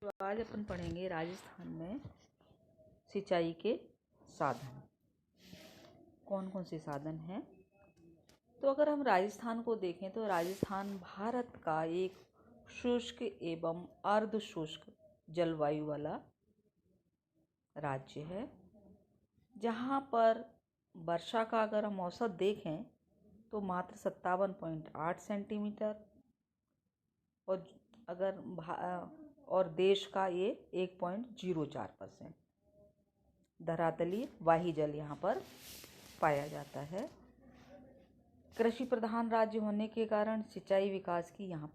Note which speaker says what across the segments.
Speaker 1: तो आज अपन पढ़ेंगे राजस्थान में सिंचाई के साधन। कौन कौन से साधन हैं? तो अगर हम राजस्थान को देखें तो राजस्थान भारत का एक शुष्क एवं अर्ध शुष्क जलवायु वाला राज्य है, जहाँ पर वर्षा का अगर हम औसत देखें तो मात्र 57.8 सेंटीमीटर और देश का ये 1.04% धरातलीय वाही जल यहाँ पर पाया जाता है। कृषि प्रधान राज्य होने के कारण सिंचाई विकास की यहाँ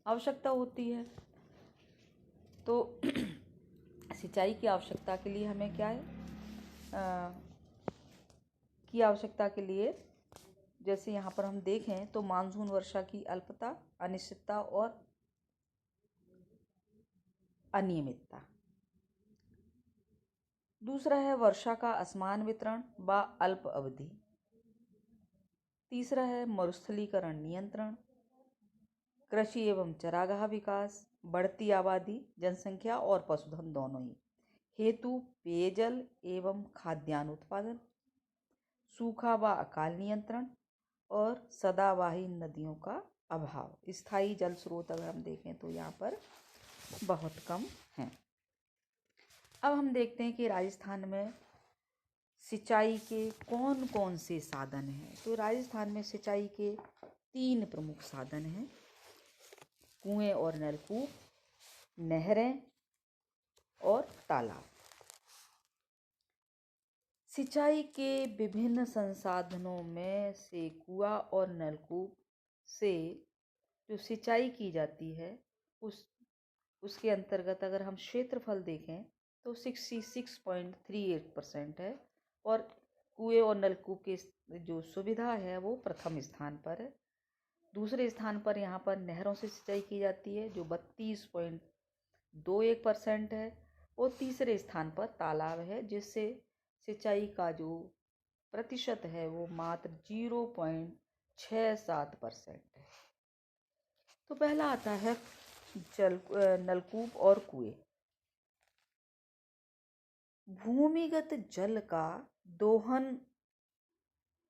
Speaker 1: आवश्यकता होती है। तो सिंचाई की आवश्यकता के लिए हमें क्या है की आवश्यकता के लिए जैसे यहाँ पर हम देखें तो मानसून वर्षा की अल्पता, अनिश्चितता और अनियमितता। दूसरा है वर्षा का असमान वितरण व अल्प अवधि। तीसरा है मरुस्थलीकरण नियंत्रण, कृषि एवं चारागाह विकास, बढ़ती आबादी, जनसंख्या और पशुधन दोनों ही हेतु पेयजल एवं खाद्यान्न उत्पादन, सूखा व अकाल नियंत्रण और सदाबहार नदियों का अभाव। स्थायी जल स्रोत अगर हम देखें तो यहाँ पर बहुत कम हैं। अब हम देखते हैं कि राजस्थान में सिंचाई के कौन कौन से साधन हैं। तो राजस्थान में सिंचाई के 3 प्रमुख साधन हैं: कुएं और नलकूप, नहरें और तालाब। सिंचाई के विभिन्न संसाधनों में से कुआं और नलकूप से जो सिंचाई की जाती है उसके अंतर्गत अगर हम क्षेत्रफल देखें तो 66.38% है और कुएं और नलकूप की जो सुविधा है वो प्रथम स्थान पर है। दूसरे स्थान पर यहाँ पर नहरों से सिंचाई की जाती है जो 32.21% है और तीसरे स्थान पर तालाब है जिससे सिंचाई का जो प्रतिशत है वो मात्र 0.67% है। तो पहला आता है नलकूप और कुएं। भूमिगत जल का दोहन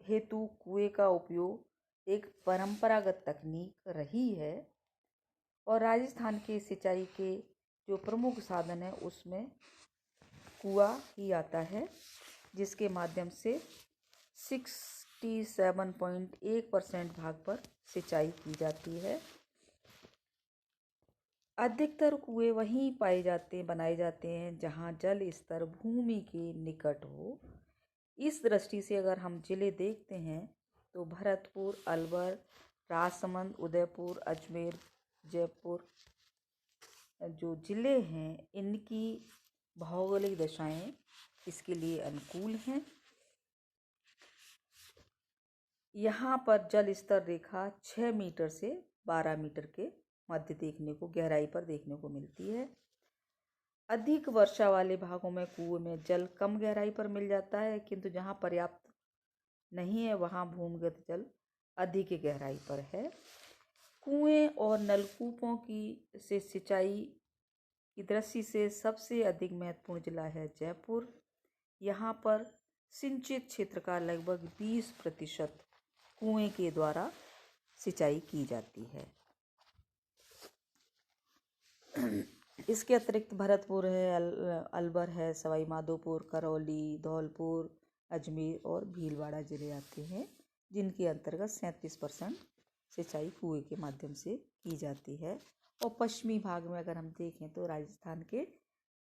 Speaker 1: हेतु कुएं का उपयोग एक परंपरागत तकनीक रही है और राजस्थान के सिंचाई के जो प्रमुख साधन है उसमें कुआं ही आता है, जिसके माध्यम से 67.1% भाग पर सिंचाई की जाती है। अधिकतर कुएं वहीं बनाए जाते हैं जहां जल स्तर भूमि के निकट हो। इस दृष्टि से अगर हम जिले देखते हैं तो भरतपुर, अलवर, राजसमंद, उदयपुर, अजमेर, जयपुर जो जिले हैं इनकी भौगोलिक दशाएं इसके लिए अनुकूल हैं। यहाँ पर जल स्तर रेखा 6 मीटर से 12 मीटर के मध्य गहराई पर देखने को मिलती है। अधिक वर्षा वाले भागों में कुएं में जल कम गहराई पर मिल जाता है, किंतु जहाँ पर्याप्त नहीं है वहाँ भूमिगत जल अधिक गहराई पर है। कुएं और नलकूपों की से सिंचाई की दृष्टि से सबसे अधिक महत्वपूर्ण जिला है जयपुर। यहाँ पर सिंचित क्षेत्र का लगभग 20% कुएं के द्वारा सिंचाई की जाती है। इसके अतिरिक्त भरतपुर है, अलवर है, सवाई माधोपुर, करौली, धौलपुर, अजमेर और भीलवाड़ा जिले आते हैं जिनके अंतर्गत 37% सिंचाई कुएं के माध्यम से की जाती है। और पश्चिमी भाग में अगर हम देखें तो राजस्थान के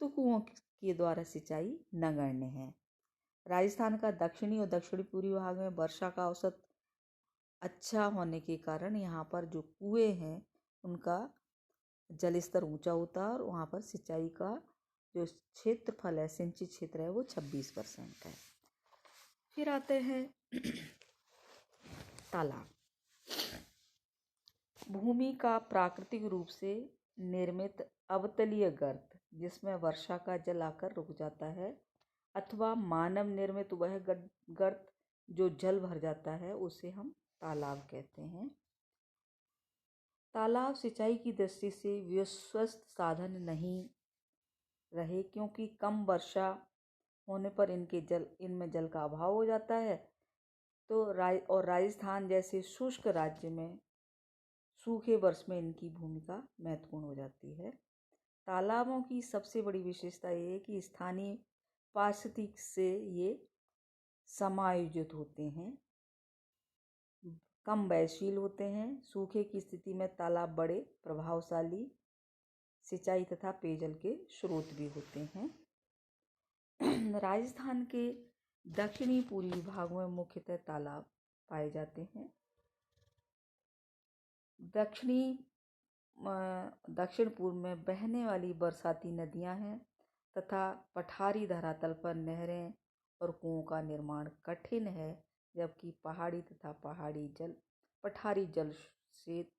Speaker 1: तो कुओं के द्वारा सिंचाई नगण्य है। राजस्थान का दक्षिणी और दक्षिणी पूर्वी भाग में वर्षा का औसत अच्छा होने के कारण यहाँ पर जो कुएं हैं उनका जल स्तर ऊंचा होता है और वहाँ पर सिंचाई का जो क्षेत्रफल है, सिंचित क्षेत्र है, वो 26% है। फिर आते हैं तालाब। भूमि का प्राकृतिक रूप से निर्मित अवतलीय गर्त जिसमें वर्षा का जल आकर रुक जाता है, अथवा मानव निर्मित वह गर्त जो जल भर जाता है उसे हम तालाब कहते हैं। तालाब सिंचाई की दृष्टि से विश्वस्त साधन नहीं रहे, क्योंकि कम वर्षा होने पर इनमें जल का अभाव हो जाता है। तो राजस्थान जैसे शुष्क राज्य में सूखे वर्ष में इनकी भूमिका महत्वपूर्ण हो जाती है। तालाबों की सबसे बड़ी विशेषता ये है कि स्थानीय पारिस्थितिकी से ये समायोजित होते हैं, कम व्ययशील होते हैं। सूखे की स्थिति में तालाब बड़े प्रभावशाली सिंचाई तथा पेयजल के स्रोत भी होते हैं। राजस्थान के दक्षिणी पूर्वी भागों में मुख्यतः तालाब पाए जाते हैं। दक्षिण पूर्व में बहने वाली बरसाती नदियां हैं तथा पठारी धरातल पर नहरें और कुओं का निर्माण कठिन है, जबकि पठारी जल से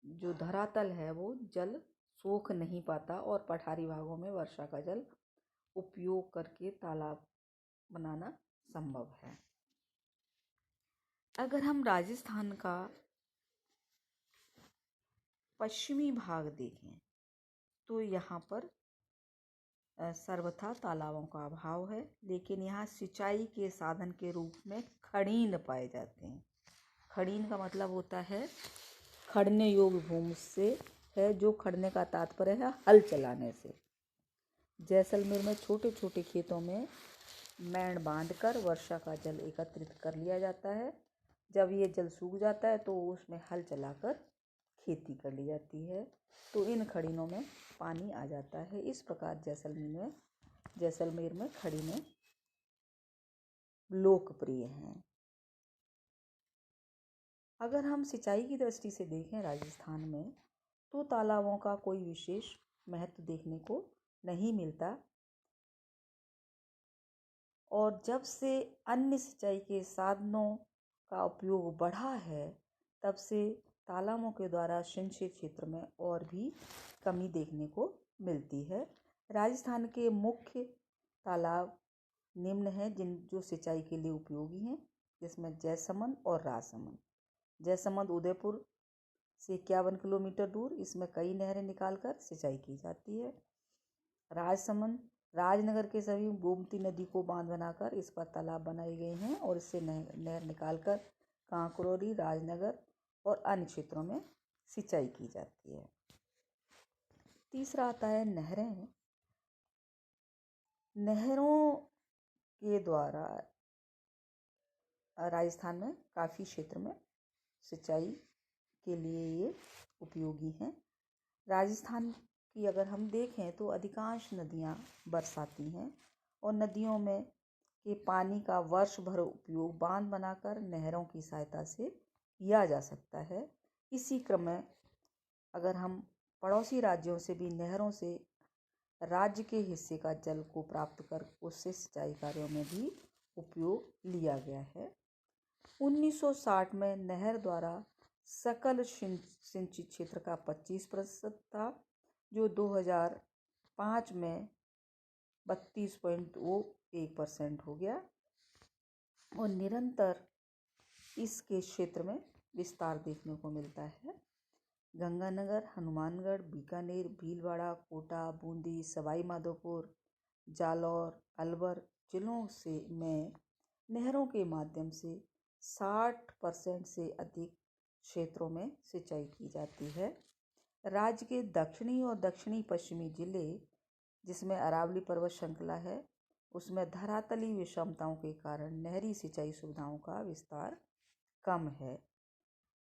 Speaker 1: जो धरातल है वो जल सोख नहीं पाता और पठारी भागों में वर्षा का जल उपयोग करके तालाब बनाना संभव है। अगर हम राजस्थान का पश्चिमी भाग देखें तो यहाँ पर सर्वथा तालाबों का अभाव है, लेकिन यहाँ सिंचाई के साधन के रूप में खड़ीन पाए जाते हैं। खड़ीन का मतलब होता है खड़ने योग्य भूमि से है, जो खड़ने का तात्पर्य है हल चलाने से। जैसलमेर में छोटे छोटे खेतों में मैंड बांधकर वर्षा का जल एकत्रित कर लिया जाता है। जब ये जल सूख जाता है तो उसमें हल चलाकर खेती कर ली जाती है, तो इन खड़ीनों में पानी आ जाता है। इस प्रकार जैसलमेर में खड़ीनें लोकप्रिय हैं। अगर हम सिंचाई की दृष्टि से देखें राजस्थान में, तो तालाबों का कोई विशेष महत्व देखने को नहीं मिलता, और जब से अन्य सिंचाई के साधनों का उपयोग बढ़ा है, तब से तालाबों के द्वारा सिंचित क्षेत्र में और भी कमी देखने को मिलती है। राजस्थान के मुख्य तालाब निम्न हैं जो सिंचाई के लिए उपयोगी हैं, जिसमें जयसमंद और राजसमंद। जयसमंद उदयपुर से 51 किलोमीटर दूर, इसमें कई नहरें निकालकर सिंचाई की जाती है। राजसमंद राजनगर के सभी गोमती नदी को बांध बनाकर इस पर तालाब बनाए गए हैं और इससे नहर निकालकर कांकरोली, राजनगर और अन्य क्षेत्रों में सिंचाई की जाती है। तीसरा आता है नहरें। नहरों के द्वारा राजस्थान में काफ़ी क्षेत्र में सिंचाई के लिए ये उपयोगी हैं। राजस्थान की अगर हम देखें तो अधिकांश नदियाँ बरसाती हैं और नदियों में के पानी का वर्ष भर उपयोग बांध बनाकर नहरों की सहायता से किया जा सकता है। इसी क्रम में अगर हम पड़ोसी राज्यों से भी नहरों से राज्य के हिस्से का जल को प्राप्त कर उससे सिंचाई कार्यों में भी उपयोग लिया गया है। 1960 में नहर द्वारा सकल सिंचित क्षेत्र का 25% था, जो 2005 में 32.01% हो गया और निरंतर इसके क्षेत्र में विस्तार देखने को मिलता है। गंगानगर, हनुमानगढ़, बीकानेर, भीलवाड़ा, कोटा, बूंदी, सवाई माधोपुर, जालौर, अलवर जिलों में नहरों के माध्यम से 60% से अधिक क्षेत्रों में सिंचाई की जाती है। राज्य के दक्षिणी और दक्षिणी पश्चिमी जिले, जिसमें अरावली पर्वत श्रृंखला है, उसमें धरातलीय विषमताओं के कारण नहरी सिंचाई सुविधाओं का विस्तार कम है।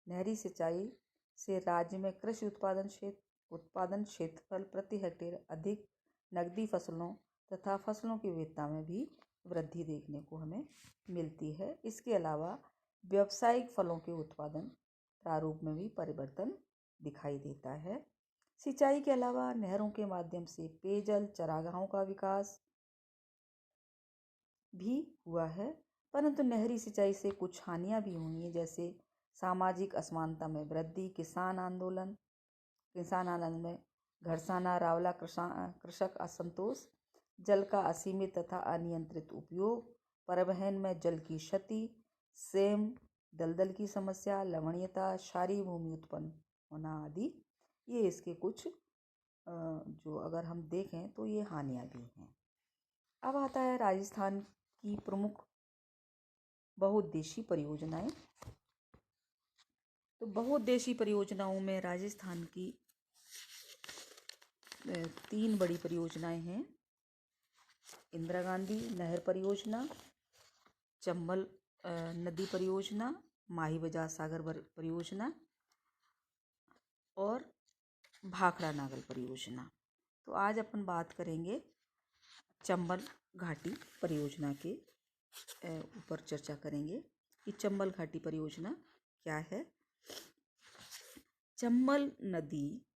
Speaker 1: नहरी सिंचाई से राज्य में कृषि उत्पादन क्षेत्रफल प्रति हेक्टेयर अधिक, नकदी फसलों तथा फसलों की विविधता में भी वृद्धि देखने को हमें मिलती है। इसके अलावा व्यावसायिक फलों के उत्पादन प्रारूप में भी परिवर्तन दिखाई देता है। सिंचाई के अलावा नहरों के माध्यम से पेयजल चारागाहों का विकास भी हुआ है, परंतु नहरी सिंचाई से कुछ हानियां भी हुई हैं, जैसे सामाजिक असमानता में वृद्धि, किसान आंदोलन में घरसाना, रावला कृषक असंतोष, जल का असीमित तथा अनियंत्रित उपयोग, परिवहन में जल की क्षति, सेम दलदल की समस्या, लवणीयता, क्षारीय भूमि उत्पन्न होना आदि ये इसके कुछ जो अगर हम देखें तो ये हानियाँ भी हैं। अब आता है राजस्थान की प्रमुख बहुउद्देशीय परियोजनाएं। तो बहुउद्देशीय परियोजनाओं में राजस्थान की 3 बड़ी परियोजनाएं हैं। इंदिरा गांधी नहर परियोजना, चंबल नदी परियोजना, माही बजाज सागर परियोजना और भाखड़ा नागल परियोजना। तो आज अपन बात करेंगे चंबल घाटी परियोजना के ऊपर चर्चा करेंगे कि चंबल घाटी परियोजना क्या है। चंबल नदी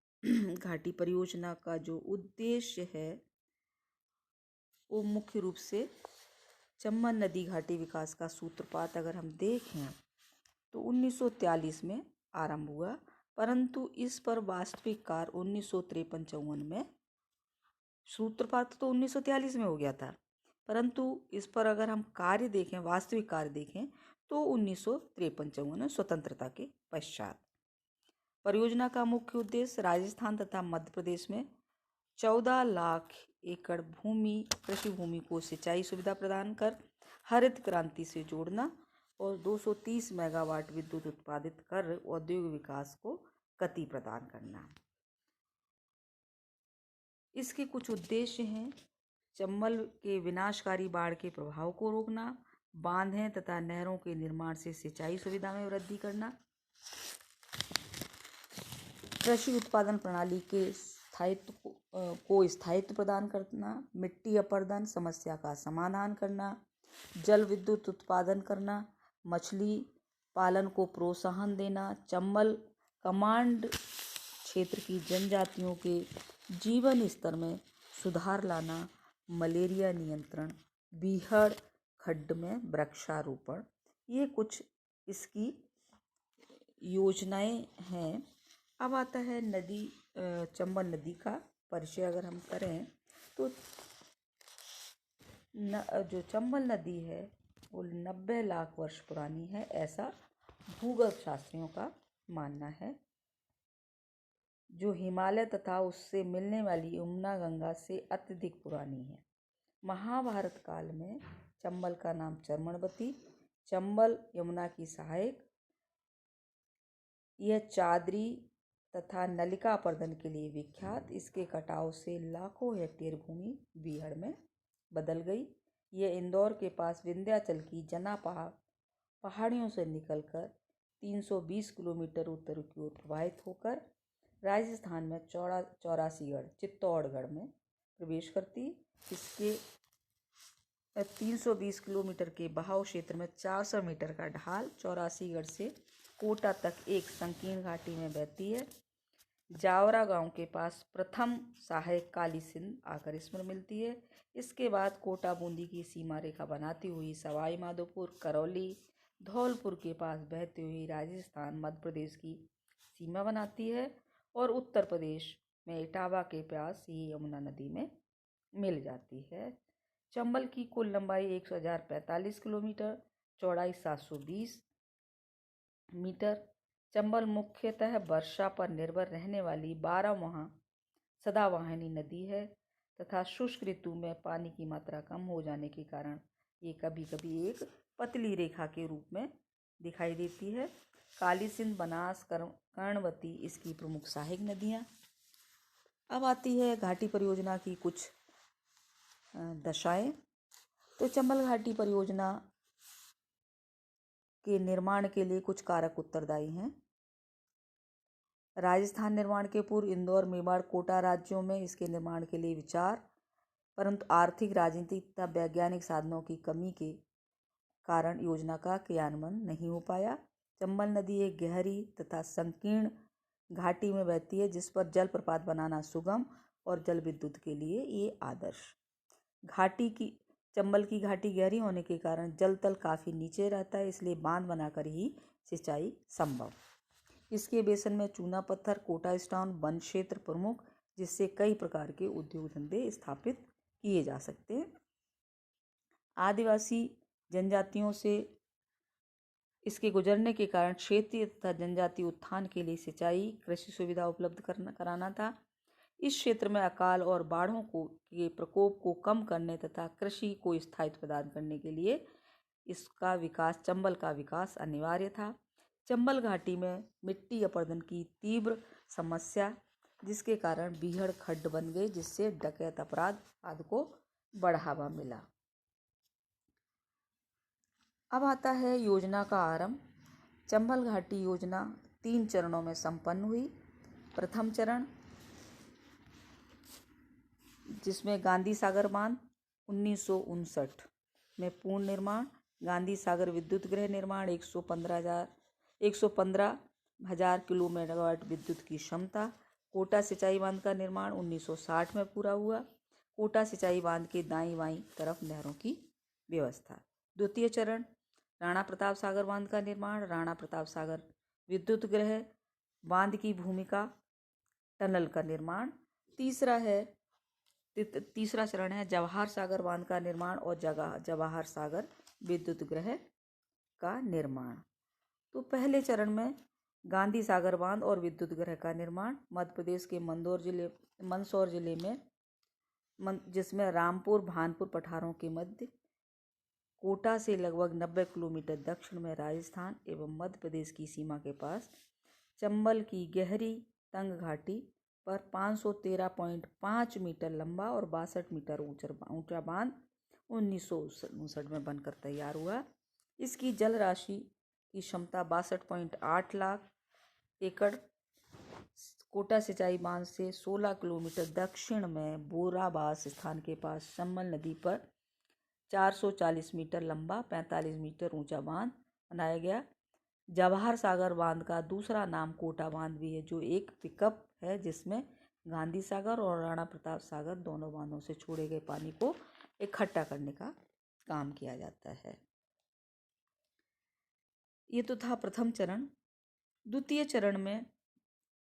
Speaker 1: घाटी परियोजना का जो उद्देश्य है वो मुख्य रूप से चंबल नदी घाटी विकास का सूत्रपात अगर हम देखें तो 1943 में आरंभ हुआ, परंतु इस पर वास्तविक कार्य 1953-54 में, सूत्रपात तो 1943 में हो गया था, परंतु इस पर अगर हम कार्य देखें, वास्तविक कार्य देखें तो 1953-54 में स्वतंत्रता के पश्चात। परियोजना का मुख्य उद्देश्य राजस्थान तथा मध्य प्रदेश में 14 लाख एकड़ कृषि भूमि को सिंचाई सुविधा प्रदान कर हरित क्रांति से जोड़ना और 230 मेगावाट विद्युत उत्पादित कर औद्योगिक विकास को गति प्रदान करना। इसके कुछ उद्देश्य हैं: चंबल के विनाशकारी बाढ़ के प्रभाव को रोकना, बांधें तथा नहरों के निर्माण से सिंचाई सुविधा में वृद्धि करना, कृषि उत्पादन प्रणाली के स्थायित्व प्रदान करना, मिट्टी अपरदन समस्या का समाधान करना, जल विद्युत उत्पादन करना, मछली पालन को प्रोत्साहन देना, चंबल कमांड क्षेत्र की जनजातियों के जीवन स्तर में सुधार लाना, मलेरिया नियंत्रण, बीहड़ खड्ड में वृक्षारोपण, ये कुछ इसकी योजनाएं हैं। अब आता है चंबल नदी का परिचय अगर हम करें तो जो चंबल नदी है वो 90 लाख वर्ष पुरानी है, ऐसा भूगर्भ शास्त्रियों का मानना है, जो हिमालय तथा उससे मिलने वाली यमुना गंगा से अत्यधिक पुरानी है। महाभारत काल में चंबल का नाम चर्मणवती, चंबल यमुना की सहायक, यह चादरी तथा नलिका अपर्दन के लिए विख्यात, इसके कटाव से लाखों हेक्टेयर भूमि बीहड़ में बदल गई। यह इंदौर के पास विंध्याचल की जना पहाड़ियों से निकलकर 320 किलोमीटर उत्तर की ओर प्रवाहित होकर राजस्थान में चौरासीगढ़ चित्तौड़गढ़ में प्रवेश करती। इसके 320 किलोमीटर के बहाव क्षेत्र में 400 मीटर का ढाल चौरासीगढ़ से कोटा तक एक संकीर्ण घाटी में बहती है। जावरा गांव के पास प्रथम सहायक काली सिंध आकर इसमें मिलती है। इसके बाद कोटा बूंदी की सीमा रेखा बनाती हुई सवाई माधोपुर, करौली, धौलपुर के पास बहती हुई राजस्थान मध्य प्रदेश की सीमा बनाती है और उत्तर प्रदेश में इटावा के पास ये यमुना नदी में मिल जाती है। चंबल की कुल लंबाई 1045 किलोमीटर, चौड़ाई 720 मीटर। चंबल मुख्यतः वर्षा पर निर्भर रहने वाली 12 माह सदाबहानी नदी है तथा शुष्क ऋतु में पानी की मात्रा कम हो जाने के कारण ये कभी कभी एक पतली रेखा के रूप में दिखाई देती है। काली सिंध, बनास, कर्णवती इसकी प्रमुख सहायक नदियाँ। अब आती है घाटी परियोजना की कुछ दशाएं। तो चंबल घाटी परियोजना के निर्माण के लिए कुछ कारक उत्तरदायी हैं। राजस्थान निर्माण के पूर्व इंदौर, मेवाड़, कोटा राज्यों में इसके निर्माण के लिए विचार, परंतु आर्थिक, राजनीतिक तथा वैज्ञानिक साधनों की कमी के कारण योजना का क्रियान्वयन नहीं हो पाया। चंबल नदी एक गहरी तथा संकीर्ण घाटी में बहती है, जिस पर जल प्रपात बनाना सुगम और जल विद्युत के लिए ये आदर्श। चंबल की घाटी गहरी होने के कारण जल तल काफ़ी नीचे रहता है, इसलिए बांध बनाकर ही सिंचाई संभव। इसके बेसन में चूना पत्थर, कोटा स्टोन, वन क्षेत्र प्रमुख, जिससे कई प्रकार के उद्योग धंधे स्थापित किए जा सकते हैं। आदिवासी जनजातियों से इसके गुजरने के कारण क्षेत्रीय तथा जनजातीय उत्थान के लिए सिंचाई कृषि सुविधा उपलब्ध कराना था। इस क्षेत्र में अकाल और बाढ़ों के प्रकोप को कम करने तथा कृषि को स्थायित्व प्रदान करने के लिए चंबल का विकास अनिवार्य था। चंबल घाटी में मिट्टी अपरदन की तीव्र समस्या, जिसके कारण बीहड़ खड्ड बन गए, जिससे डकैत अपराध आदि को बढ़ावा मिला। अब आता है योजना का आरंभ। चंबल घाटी योजना 3 चरणों में संपन्न हुई। प्रथम चरण, जिसमें गांधी सागर बांध 1959 में पूर्ण निर्माण, गांधी सागर विद्युत गृह निर्माण 115,000 किलो मेगावाट विद्युत की क्षमता, कोटा सिंचाई बांध का निर्माण 1960 में पूरा हुआ। कोटा सिंचाई बांध के दाईं बाईं तरफ नहरों की व्यवस्था। द्वितीय चरण, राणा प्रताप सागर बांध का निर्माण, राणा प्रताप सागर विद्युत गृह बांध की भूमिका, टनल का निर्माण। तीसरा चरण है जवाहर सागर बांध का निर्माण और जवाहर सागर विद्युत गृह का निर्माण। तो पहले चरण में गांधी सागर बांध और विद्युत गृह का निर्माण मध्य प्रदेश के मंदसौर जिले में, जिसमें रामपुर भानपुर पठारों के मध्य, कोटा से लगभग 90 किलोमीटर दक्षिण में राजस्थान एवं मध्य प्रदेश की सीमा के पास चंबल की गहरी तंग घाटी पर 513.5 मीटर लंबा और 62 मीटर ऊंचा बांध 1959 में बनकर तैयार हुआ। इसकी जल राशि की क्षमता 62.8 लाख एकड़। कोटा सिंचाई बांध से 16 किलोमीटर दक्षिण में बोराबास स्थान के पास चंबल नदी पर 440 मीटर लंबा 45 मीटर ऊंचा बांध बनाया गया। जवाहर सागर बांध का दूसरा नाम कोटा बांध भी है, जो एक पिकअप है, जिसमें गांधी सागर और राणा प्रताप सागर दोनों बांधों से छोड़े गए पानी को इकट्ठा करने का काम किया जाता है। ये तो था प्रथम चरण। द्वितीय चरण में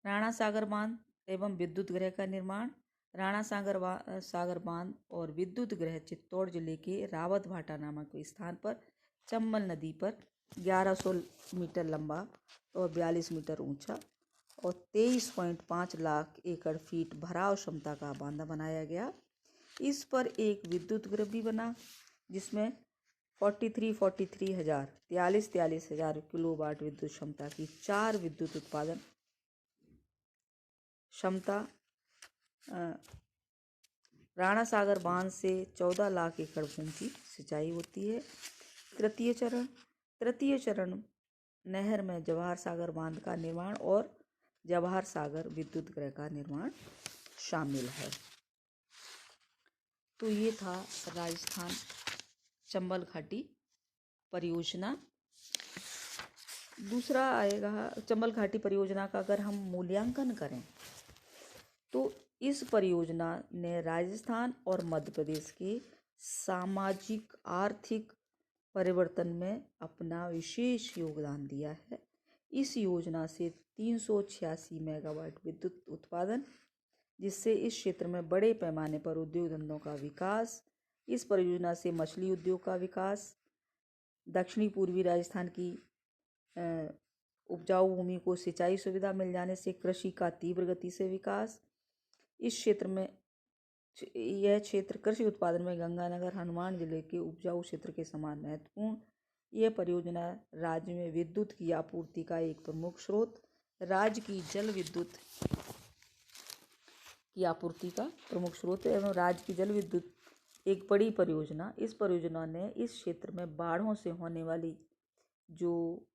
Speaker 1: राणा सागर बांध एवं विद्युत गृह का निर्माण। राणा सागर बांध और विद्युत गृह चित्तौड़ जिले के रावत भाटा नामक स्थान पर चंबल नदी पर 1100 मीटर लंबा और 42 मीटर ऊंचा और 23.5 लाख एकड़ फीट भराव क्षमता का बांध बनाया गया। इस पर एक विद्युत गृह भी बना, जिसमें 43 हजार किलोवाट विद्युत क्षमता की 4 विद्युत उत्पादन क्षमता। राणा सागर बांध से 14 लाख एकड़ भूमि की सिंचाई होती है। तृतीय चरण नहर में जवाहर सागर बांध का निर्माण और जवाहर सागर विद्युत गृह का निर्माण शामिल है। तो ये था राजस्थान चंबल घाटी परियोजना। दूसरा आएगा चंबल घाटी परियोजना का अगर हम मूल्यांकन करें तो इस परियोजना ने राजस्थान और मध्य प्रदेश के सामाजिक आर्थिक परिवर्तन में अपना विशेष योगदान दिया है। इस योजना से 386 मेगावाट विद्युत उत्पादन, जिससे इस क्षेत्र में बड़े पैमाने पर उद्योग धंधों का विकास। इस परियोजना से मछली उद्योग का विकास, दक्षिणी पूर्वी राजस्थान की उपजाऊ भूमि को सिंचाई सुविधा मिल जाने से कृषि का तीव्र गति से विकास। यह क्षेत्र कृषि उत्पादन में गंगानगर हनुमान जिले के उपजाऊ क्षेत्र के समान महत्वपूर्ण। यह परियोजना राज्य में विद्युत की आपूर्ति का एक प्रमुख स्रोत, राज्य की जल विद्युत की आपूर्ति का प्रमुख स्रोत एवं राज्य की जल विद्युत एक बड़ी परियोजना। इस परियोजना ने इस क्षेत्र में बाढ़ों से होने वाली जो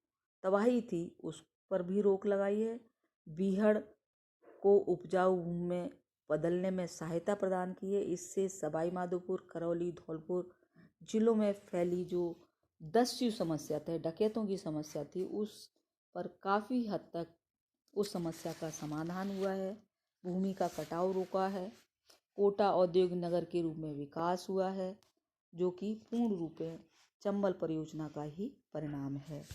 Speaker 1: तबाही थी उस पर भी रोक लगाई है। बीहड़ को उपजाऊ भूमि में बदलने में सहायता प्रदान की है। इससे सवाई माधोपुर, करौली, धौलपुर जिलों में फैली जो दस्यु समस्या थी, डकैतों की समस्या थी, उस पर काफ़ी हद तक उस समस्या का समाधान हुआ है। भूमि का कटाव रोका है। कोटा औद्योगिक नगर के रूप में विकास हुआ है, जो कि पूर्ण रूप में चंबल परियोजना का ही परिणाम है।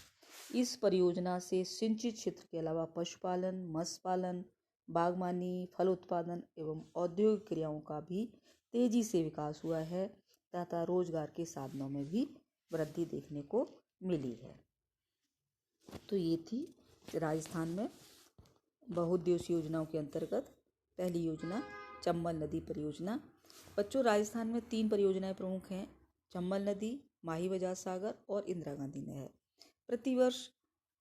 Speaker 1: इस परियोजना से सिंचित क्षेत्र के अलावा पशुपालन, मत्स्य पालन, बागवानी, फल उत्पादन एवं औद्योगिक क्रियाओं का भी तेजी से विकास हुआ है तथा रोजगार के साधनों में भी वृद्धि देखने को मिली है। तो ये थी राजस्थान में बहुउद्देशीय योजनाओं के अंतर्गत पहली योजना चंबल नदी परियोजना। बच्चों, राजस्थान में 3 परियोजनाएं प्रमुख हैं, चंबल नदी, माही बजाज सागर और इंदिरा गांधी नहर। प्रतिवर्ष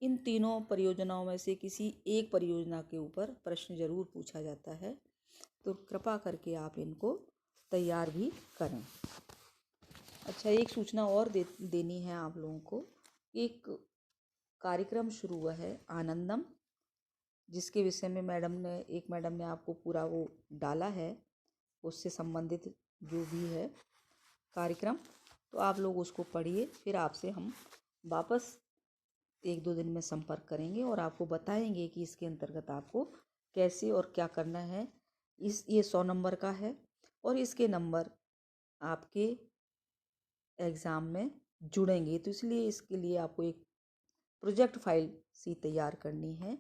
Speaker 1: इन तीनों परियोजनाओं में से किसी एक परियोजना के ऊपर प्रश्न जरूर पूछा जाता है, तो कृपा करके आप इनको तैयार भी करें। अच्छा, एक सूचना और देनी है आप लोगों को। एक कार्यक्रम शुरू हुआ है आनंदम, जिसके विषय में मैडम ने आपको पूरा वो डाला है, उससे संबंधित जो भी है कार्यक्रम, तो आप लोग उसको पढ़िए। फिर आपसे हम वापस 1-2 दिन में संपर्क करेंगे और आपको बताएंगे कि इसके अंतर्गत आपको कैसे और क्या करना है। ये 100 नंबर का है और इसके नंबर आपके एग्ज़ाम में जुड़ेंगे, तो इसलिए इसके लिए आपको एक प्रोजेक्ट फाइल सी तैयार करनी है।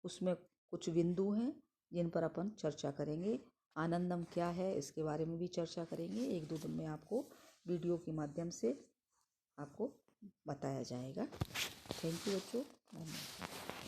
Speaker 1: उसमें कुछ बिंदु हैं जिन पर अपन चर्चा करेंगे। आनंदम क्या है इसके बारे में भी चर्चा करेंगे। 1-2 दिन में आपको वीडियो के माध्यम से आपको बताया जाएगा। थैंक यू बच्चों, धन्यवाद।